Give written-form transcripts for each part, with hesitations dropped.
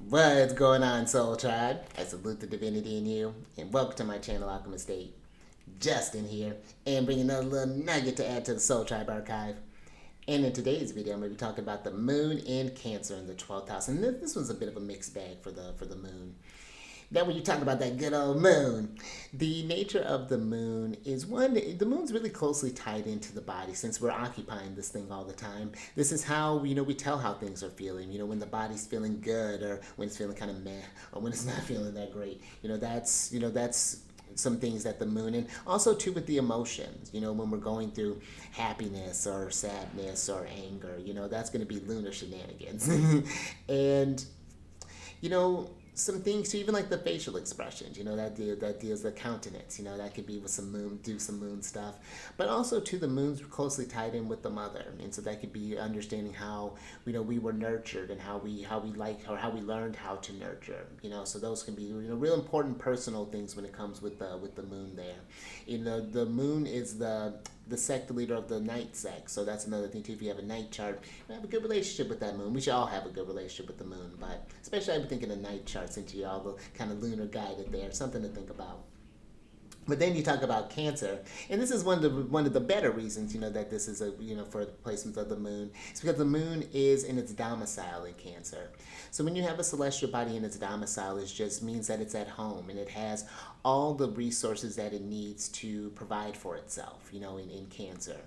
What's going on, Soul Tribe? I salute the divinity in you, and welcome to my channel, Alchemist. Justin here, and bringing another little nugget to add to the Soul Tribe archive. And in today's video, I'm going to be talking about the moon in Cancer in the 12th house. And this one's a bit of a mixed bag for the moon. Now, when you talk about that good old moon, the nature of the moon is one, the moon's really closely tied into the body since we're occupying this thing all the time. This is how, we tell how things are feeling, when the body's feeling good or when it's feeling kind of meh or when it's not feeling that great. That's some things that the moon, and also too with the emotions, when we're going through happiness or sadness or anger, that's going to be lunar shenanigans. And you know, some things, even like the facial expressions, that deals the countenance, that could be with some moon, do some moon stuff, but also to the moon's closely tied in with the mother, and so that could be understanding how, we were nurtured and how we like or how we learned how to nurture, so those can be, real important personal things when it comes with the moon there. The moon is the sect leader of the night sect. So that's another thing too. If you have a night chart, you have a good relationship with that moon. We should all have a good relationship with the moon, but especially I would think in a night chart since you all the kind of lunar guided there. Something to think about. But then you talk about Cancer, and this is one of the better reasons, that this is for the placement of the moon. It's because the moon is in its domicile in Cancer. So when you have a celestial body in its domicile, it just means that it's at home and it has all the resources that it needs to provide for itself, in Cancer.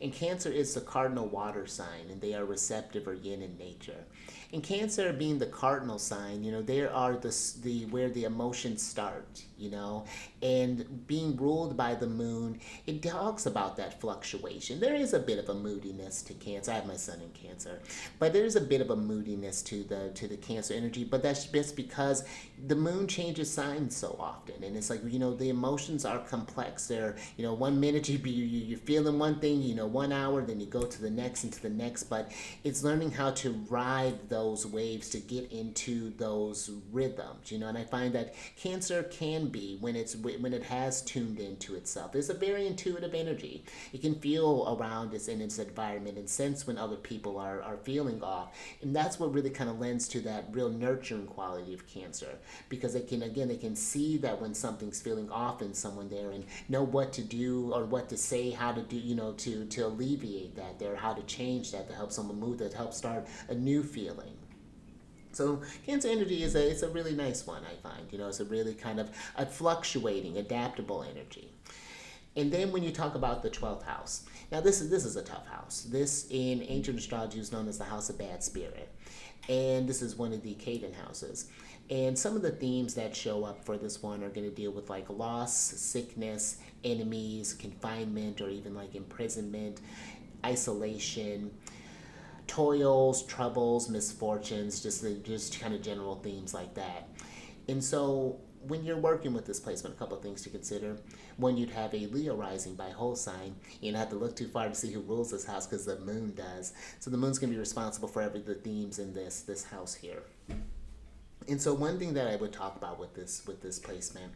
And Cancer is the cardinal water sign, and they are receptive or yin in nature. And Cancer being the cardinal sign, there are the where the emotions start, and being ruled by the moon, it talks about that fluctuation. There is a bit of a moodiness to Cancer. I have my son in Cancer, but there is a bit of a moodiness to the Cancer energy. But that's just because the moon changes signs so often, and it's like the emotions are complex. They're 1 minute you're feeling one thing, 1 hour, then you go to the next and to the next. But it's learning how to ride those waves to get into those rhythms, and I find that Cancer can be when it has tuned into itself. It's a very intuitive energy. It can feel around in its environment and sense when other people are feeling off, and that's what really kind of lends to that real nurturing quality of Cancer, because they can see that when something's feeling off in someone there and know what to do or what to say, how to do, to alleviate that there, how to change that to help someone move, that help start a new feeling. So Cancer energy it's a really nice one, I find. It's a really kind of a fluctuating, adaptable energy. And then when you talk about the 12th house, now this is a tough house. This in ancient astrology is known as the house of bad spirit. And this is one of the Caden houses. And some of the themes that show up for this one are going to deal with like loss, sickness, enemies, confinement, or even like imprisonment, isolation, toils, troubles, misfortunes, just kind of general themes like that. And so when you're working with this placement, a couple of things to consider. One, you'd have a Leo rising by whole sign. You don't have to look too far to see who rules this house because the moon does. So the moon's going to be responsible for the themes in this house here. And so one thing that I would talk about with this placement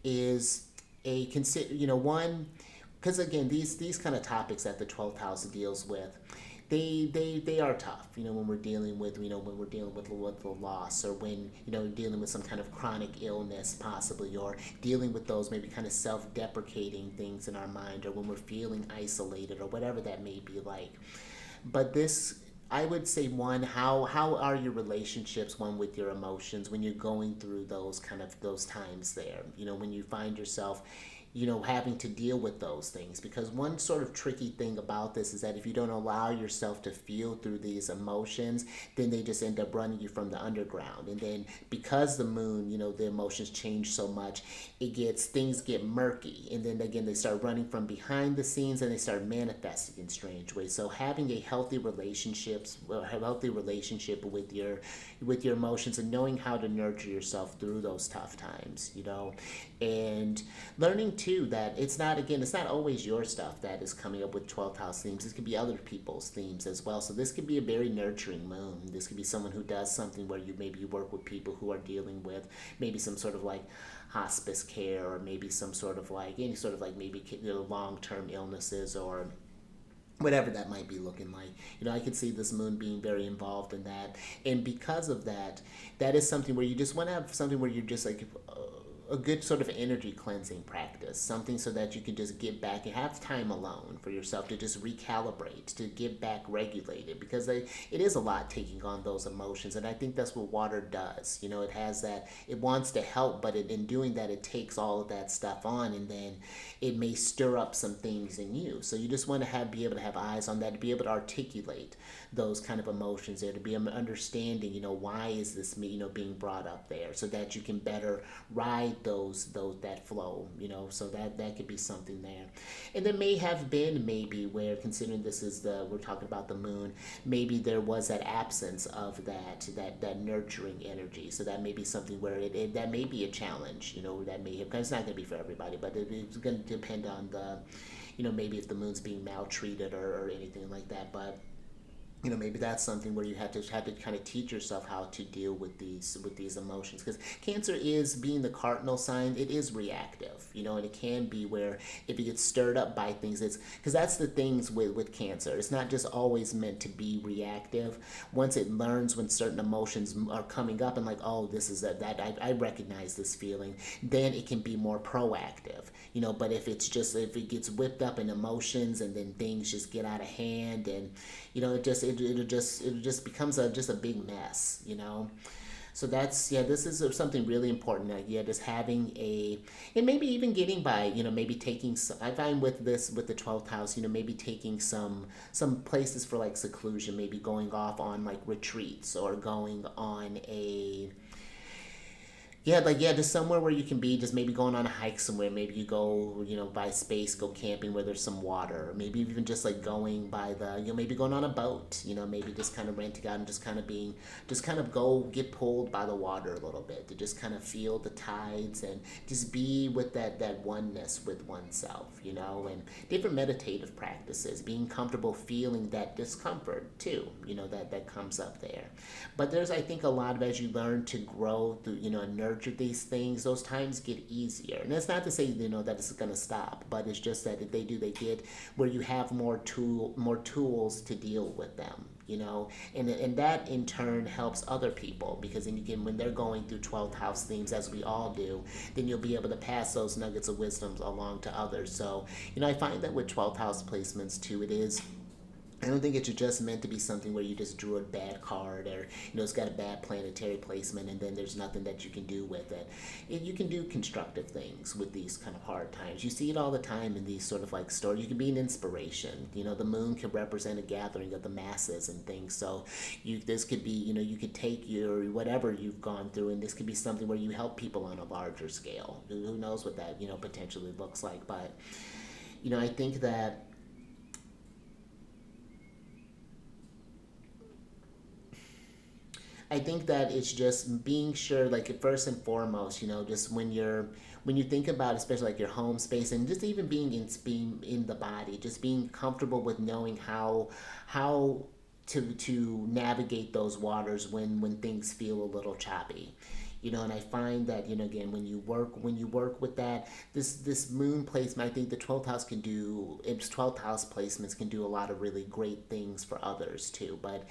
is one, because again these kind of topics that the 12th house deals with, they are tough, when we're dealing with the loss, or when dealing with some kind of chronic illness possibly, or dealing with those maybe kind of self-deprecating things in our mind, or when we're feeling isolated or whatever that may be like. But this, I would say, one, how are your relationships, one, with your emotions when you're going through those times there, when you find yourself having to deal with those things. Because one sort of tricky thing about this is that if you don't allow yourself to feel through these emotions, then they just end up running you from the underground. And then because the moon, the emotions change so much, things get murky. And then again, they start running from behind the scenes and they start manifesting in strange ways. So having a healthy relationship with your emotions, and knowing how to nurture yourself through those tough times, and learning too that it's not always your stuff that is coming up with 12th house themes. This could be other people's themes as well. So this could be a very nurturing moon. This could be someone who does something where you work with people who are dealing with maybe some sort of like hospice care, or maybe some sort of like any sort of like maybe long-term illnesses, or whatever that might be looking like. I could see this moon being very involved in that, and because of that, that is something where you just want to have something where you're just like a good sort of energy cleansing practice, something so that you can just get back and have time alone for yourself to just recalibrate, to get back regulated, because it is a lot taking on those emotions, and I think that's what water does. It has that, it wants to help, but in doing that, it takes all of that stuff on, and then it may stir up some things in you. So you just want to be able to have eyes on that, to be able to articulate those kind of emotions there, to be understanding, why is this being brought up there, so that you can better ride those that flow, so that could be something there. And there may have been, maybe, where, considering this is we're talking about the moon, maybe there was that absence of that nurturing energy. So that may be something where that may be a challenge, that may have, because it's not going to be for everybody, but it's going to depend on the, maybe if the moon's being maltreated or anything like that. But maybe that's something where you have to kind of teach yourself how to deal with these emotions, because Cancer is, being the cardinal sign, it is reactive, and it can be where if it gets stirred up by things, it's because that's the things with Cancer. It's not just always meant to be reactive. Once it learns when certain emotions are coming up and like, oh, this is that I recognize this feeling, then it can be more proactive, but if it gets whipped up in emotions and then things just get out of hand, and it just becomes just a big mess. So that's, yeah, this is something really important. Just having and maybe even getting by, maybe taking some, I find with the 12th house, maybe taking some places for like seclusion, maybe going off on like retreats, or going on just somewhere where you can be, just maybe going on a hike somewhere. Maybe you go, by space, go camping where there's some water. Or maybe even just like going by maybe going on a boat, maybe just kind of renting out and just kind of go get pulled by the water a little bit, to just kind of feel the tides and just be with that oneness with oneself, and different meditative practices, being comfortable feeling that discomfort too, that comes up there. But there's, I think, a lot of, as you learn to grow through, and nurture these things, those times get easier. And that's not to say, that it's going to stop, but it's just that if they get where you have more tools to deal with them, and that in turn helps other people, because then again, when they're going through 12th house themes, as we all do, then you'll be able to pass those nuggets of wisdom along to others. So, I find that with 12th house placements too, I don't think it's just meant to be something where you just drew a bad card, or it's got a bad planetary placement, and then there's nothing that you can do with it. You can do constructive things with these kind of hard times. You see it all the time in these sort of like stories. You can be an inspiration. The moon can represent a gathering of the masses and things. So this could be, you could take your whatever you've gone through, and this could be something where you help people on a larger scale. Who knows what that potentially looks like? But I think that it's just being sure, like, first and foremost, just when you think about, especially like your home space, and just even being in the body, just being comfortable with knowing how to navigate those waters when things feel a little choppy. And I find that, again, when you work with that, this moon placement, I think the 12th house can do, its 12th house placements can do a lot of really great things for others too. But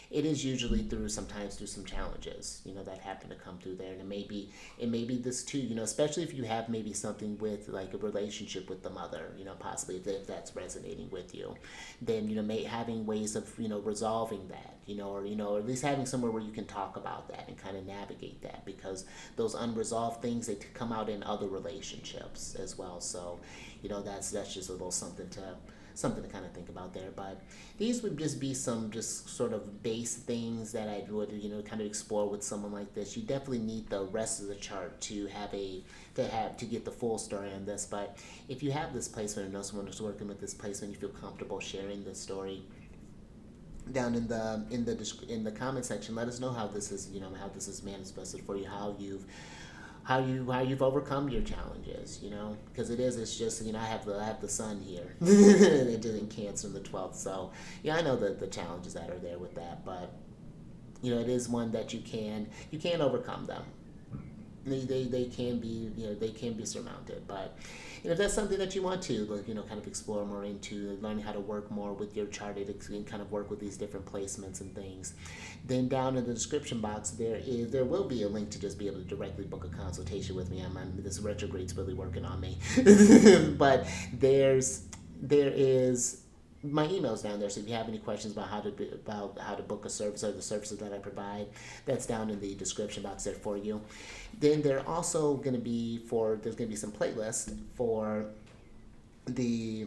it is usually sometimes through some challenges, that happen to come through there. And it may be this too, especially if you have maybe something with like a relationship with the mother, possibly if that's resonating with you, then, having ways of, resolving that, or at least having somewhere where you can talk about that and kind of navigate that, because those unresolved things, they come out in other relationships as well. So, that's just a little something to kind of think about there. But these would just be some just sort of base things that I would kind of explore with someone like this. You definitely need the rest of the chart to get the full story on this. But if you have this placement or know someone who's working with this placement, you feel comfortable sharing this story down in the comment section. Let us know how this is manifested for you, how you've overcome your challenges, because it's just, I have the sun here, it didn't Cancer in the 12th, so I know the challenges that are there with that, but it is one that you can overcome them. they can be, they can be surmounted. But if that's something that you want to, like, kind of explore more into, learning how to work more with your chart and kind of work with these different placements and things, then down in the description box there will be a link to just be able to directly book a consultation with me. This retrograde's really working on me, but there is my email's down there. So if you have any questions about how to book a service or the services that I provide, that's down in the description box there for you. Then there's going to be some playlists for the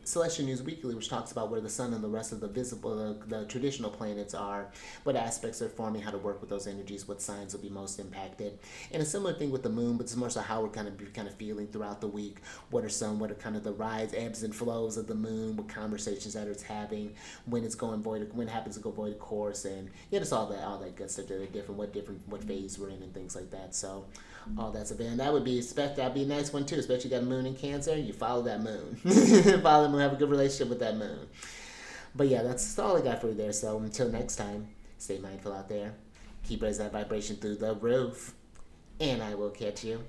Celestial News Weekly, which talks about where the sun and the rest of the traditional planets are, what aspects are forming, how to work with those energies, what signs will be most impacted, and a similar thing with the moon, but it's more so how we're kind of feeling throughout the week. What are kind of the rise, ebbs, and flows of the moon? What conversations that it's having? When when it happens to go void of course, and just all that good stuff. What phase we're in and things like that. So all that's available. That'd be a nice one too, especially you got a moon in Cancer. You follow that moon, follow the moon, have a good relationship with that moon. But yeah, that's all I got for you there. So until next time, stay mindful out there, keep raising that vibration through the roof, and I will catch you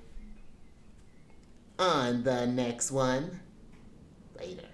on the next one. Later.